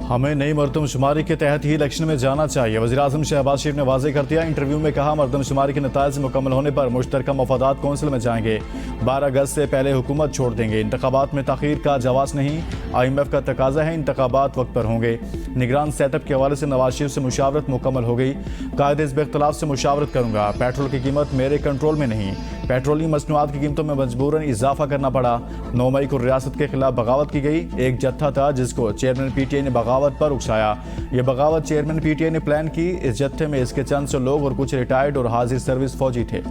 हमें नई मरदमशुमारी के तहत ही इलेक्शन में जाना चाहिए, वज़ीर-ए-आज़म शहबाज शरीफ ने वाज़ेह कर दिया। इंटरव्यू में कहा, मरदमशुमारी के नताइज मुकम्मल होने पर मुश्तरका मफादात कौंसिल में जाएंगे। 12 अगस्त से पहले हुकूमत छोड़ देंगे। इंतखाबात में ताख़ीर का जवाज़ नहीं, IMF का तकाजा है, इंतखाबात वक्त पर होंगे। निगरान सेटअप के हवाले से नवाज शरीफ से मुशावरत मुकम्मल हो गई। कायदे इस इख्तलाफ से मुशावरत करूँगा। पेट्रोल की कीमत मेरे कंट्रोल में नहीं। पेट्रोलियम मसनूआत की कीमतों में मजबूरन इजाफा करना पड़ा। 9 मई को रियासत के खिलाफ बगावत की गई। एक जत्था था जिसको चेयरमैन PTI ने बगावत पर उकसाया। यह बगावत चेयरमैन PTI ने प्लान की। इस जत्थे में इसके चंद सौ लोग और कुछ रिटायर्ड और हाजिर सर्विस फौजी थे।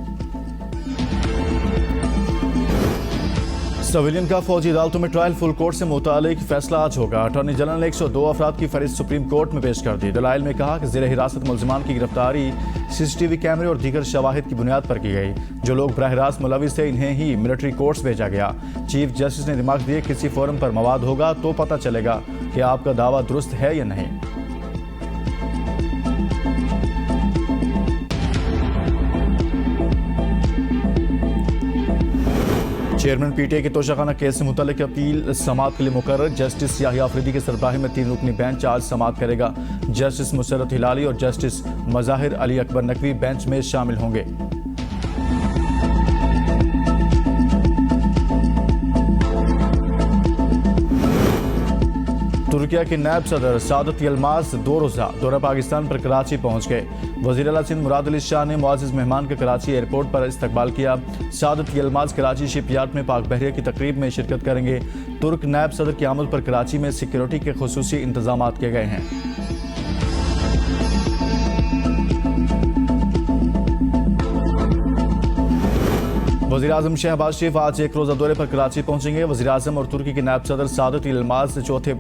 सिविलियन का फौजी अदालतों में ट्रायल फुल कोर्ट से मुतालिक फैसला आज होगा। अटॉर्नी जनरल ने 102 अफराद की फहरिस्त सुप्रीम कोर्ट में पेश कर दी। दलाइल में कहा कि ज़ेर हिरासत मुल्ज़िमान की गिरफ्तारी CCTV कैमरे और दीगर शवाहिद की बुनियाद पर की गई। जो लोग बराह रास्त मुलविस थे इन्हें ही मिलिट्री कोर्ट्स भेजा गया। चीफ जस्टिस ने दिमाग दिए, किसी फोरम पर मवाद होगा तो पता चलेगा कि आपका दावा दुरुस्त है या नहीं। चेयरमैन PTI के तोशाखाना केस से मुतल्लिक अपील समाअत के लिए मुकर्रर। जस्टिस याहिया अफरीदी के सरबराही में 3 रुकनी बेंच आज समाअत करेगा। जस्टिस मुसर्रत हिलाली और जस्टिस मज़ाहिर अली अकबर नकवी बेंच में शामिल होंगे। तुर्किया के नायब सदर सादत यलमाज 2 रोज़ा दौरा पाकिस्तान पर कराची पहुंच गए। वज़ीर आला सिंध मुराद अली शाह ने मुआज़्ज़िज़ मेहमान का कराची एयरपोर्ट पर इस्तकबाल किया। सादत यलमाज कराची शिपयार्ड में पाक बहरिया की तकरीब में शिरकत करेंगे। तुर्क नायब सदर की आमद पर कराची में सिक्योरिटी के खुसूसी इंतजाम किए गए हैं। वज़ीर-ए-आज़म शहबाज शरीफ आज एक रोज़ा दौरे पर कराची पहुंचेंगे। वज़ीर-ए-आज़म और तुर्की के नायब सदर सादत यलमाज चौथे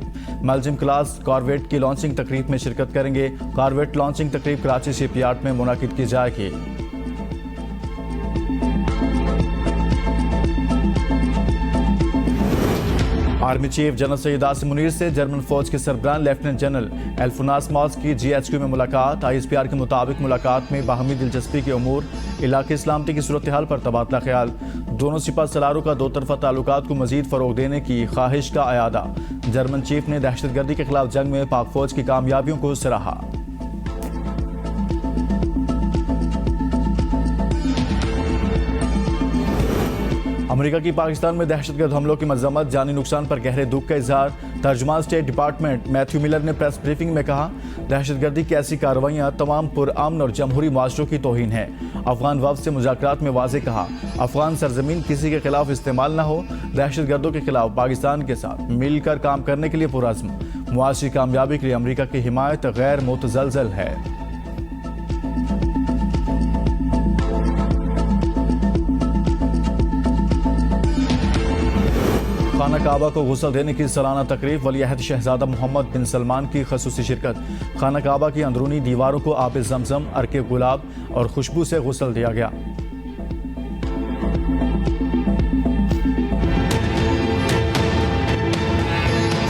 मलजिम क्लास कॉरवेट की लॉन्चिंग तकरीब में शिरकत करेंगे। कॉरवेट लॉन्चिंग तकरीब कराची शिपयार्ड में मुनाकिद की जाएगी। Army chief general Syed Asim Munir से जर्मन फौज के सरबराह लेफ्टिनेंट जनरल एल्फुनास मॉस की GHQ में मुलाकात। ISPR के मुताबिक मुलाकात में बाहमी दिलचस्पी के उमूर, इलाके सलामती की सूरत हाल पर तबादला ख्याल। दोनों सिपा सलारों का दो तरफा ताल्लुकात को मजीद फरोग देने की ख्वाहिश का अयादा। जर्मन चीफ ने दहशतगर्दी के खिलाफ जंग में पाक फौज की कामयाबियों को सराहा। अमेरिका की पाकिस्तान में दहशतगर्द हमलों की मजम्मत, जानी नुकसान पर गहरे दुख का इजहार। तर्जुमान स्टेट डिपार्टमेंट मैथ्यू मिलर ने प्रेस ब्रीफिंग में कहा, दहशतगर्दी की ऐसी कार्रवाइयाँ तमाम पुरअमन और जमहूरी माशरों की तौहीन है। अफगान वफ्द से मुज़ाकरात में वाज़ेह कहा, अफगान सरजमीन किसी के खिलाफ इस्तेमाल न हो। दहशतगर्दों के खिलाफ पाकिस्तान के साथ मिलकर काम करने के लिए पुरअज़्म। मुआशी कामयाबी के लिए अमेरिका की हिमायत गैर मुतज़लज़ल है। खाना काबा को गुस्ल देने की सालाना तकरीब, वलीअहद शहजादा मोहम्मद बिन सलमान की खसूसी शिरकत। खाना काबा की अंदरूनी दीवारों को आब ज़मज़म, अर्के गुलाब और खुशबू से गुस्ल दिया गया।